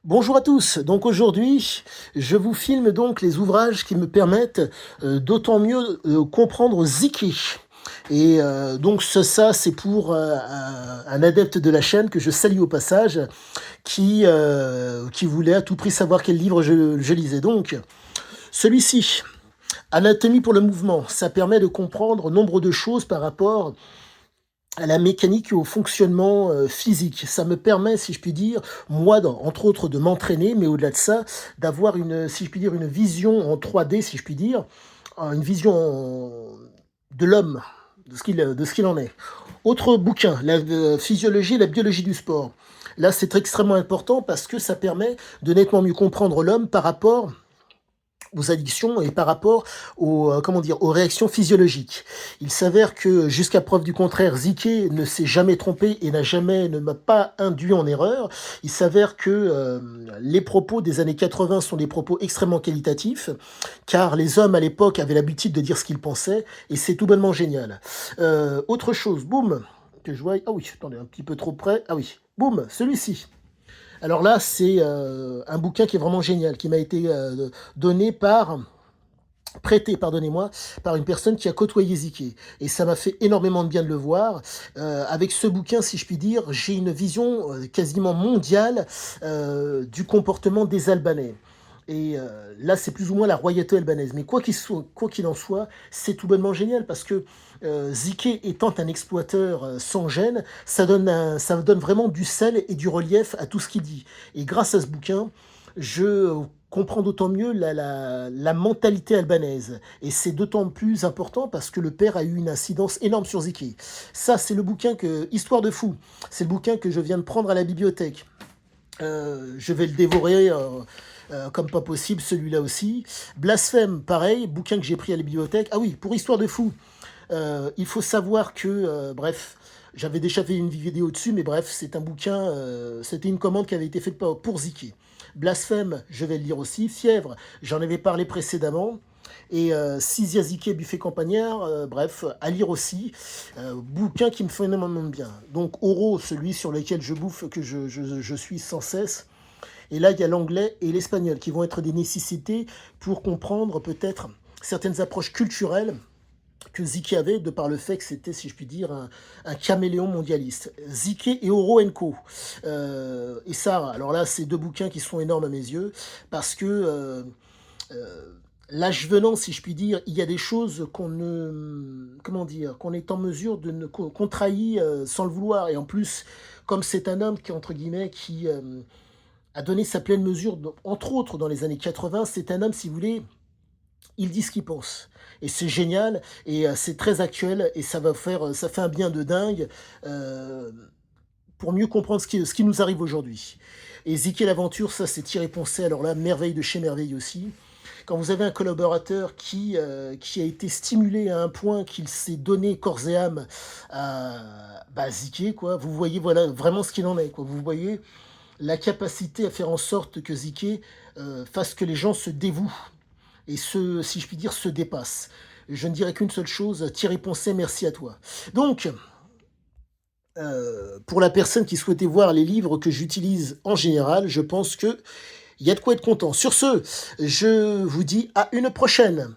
Bonjour à tous. Donc aujourd'hui, je vous filme donc les ouvrages qui me permettent, d'autant mieux, comprendre Ziki et donc ça c'est pour, un adepte de la chaîne que je salue au passage, qui voulait à tout prix savoir quel livre je lisais. Donc celui-ci, Anatomie pour le mouvement, ça permet de comprendre nombre de choses par rapport à la mécanique et au fonctionnement, physique. Ça me permet, si je puis dire, moi, entre autres, de m'entraîner, mais au-delà de ça, d'avoir une, si je puis dire, une vision en 3D, si je puis dire, une vision de l'homme, de ce qu'il en est. Autre bouquin, la physiologie et la biologie du sport. Là, c'est extrêmement important parce que ça permet de nettement mieux comprendre l'homme par rapport aux addictions et par rapport aux, comment dire, aux réactions physiologiques. Il s'avère que, jusqu'à preuve du contraire, Ziké ne s'est jamais trompé et ne m'a pas induit en erreur. Il s'avère que les propos des années 80 sont des propos extrêmement qualitatifs, car les hommes à l'époque avaient l'habitude de dire ce qu'ils pensaient, et c'est tout bonnement génial. Autre chose, boum, que je vois, ah oui, attendez, un petit peu trop près, ah oui, boum, celui-ci. Alors là, c'est un bouquin qui est vraiment génial, qui m'a été donné par, prêté, pardonnez-moi, par une personne qui a côtoyé Ziké. Et ça m'a fait énormément de bien de le voir. Avec ce bouquin, si je puis dire, j'ai une vision quasiment mondiale du comportement des Albanais. Et là, c'est plus ou moins la royauté albanaise. Mais quoi qu'il en soit, c'est tout bonnement génial parce que Ziké étant un exploiteur sans gêne, ça donne vraiment du sel et du relief à tout ce qu'il dit. Et grâce à ce bouquin, je comprends d'autant mieux la mentalité albanaise. Et c'est d'autant plus important parce que le père a eu une incidence énorme sur Ziké. Ça, c'est le bouquin que, Histoire de fou, c'est le bouquin que je viens de prendre à la bibliothèque. Je vais le dévorer comme pas possible, celui-là aussi. Blasphème, pareil, bouquin que j'ai pris à la bibliothèque. Ah oui, pour Histoire de fou, il faut savoir que, bref, j'avais déjà fait une vidéo dessus, mais bref, c'est un bouquin, c'était une commande qui avait été faite pour Ziki. Blasphème, je vais le lire aussi. Fièvre, j'en avais parlé précédemment. Et Sisia Ziki, Buffet Campagnard, bref, à lire aussi. Bouquin qui me fait énormément de bien. Donc Oro, celui sur lequel je bouffe, que je suis sans cesse. Et là, il y a l'anglais et l'espagnol qui vont être des nécessités pour comprendre peut-être certaines approches culturelles que Ziki avait, de par le fait que c'était, si je puis dire, un caméléon mondialiste. Ziki et Oro Co. Et ça, alors là, c'est deux bouquins qui sont énormes à mes yeux, parce que l'âge venant, si je puis dire, il y a des choses qu'on ne, comment dire, qu'on est en mesure de ne, qu'on trahit sans le vouloir. Et en plus, comme c'est un homme qui, entre guillemets, qui a donné sa pleine mesure, entre autres dans les années 80, c'est un homme, si vous voulez, il dit ce qu'il pense. Et c'est génial, et c'est très actuel, et ça fait un bien de dingue euh, pour mieux comprendre ce qui nous arrive aujourd'hui. Et Ziki l'aventure, ça c'est Thierry Poncet, alors là, merveille de chez merveille aussi. Quand vous avez un collaborateur qui a été stimulé à un point qu'il s'est donné corps et âme à bah, Ziki, quoi, vous voyez voilà, vraiment ce qu'il en est. Quoi. Vous voyez la capacité à faire en sorte que Ziki fasse que les gens se dévouent et si je puis dire, se dépassent. Je ne dirais qu'une seule chose, Thierry Poncet, merci à toi. Donc, pour la personne qui souhaitait voir les livres que j'utilise en général, je pense que il y a de quoi être content. Sur ce, je vous dis à une prochaine.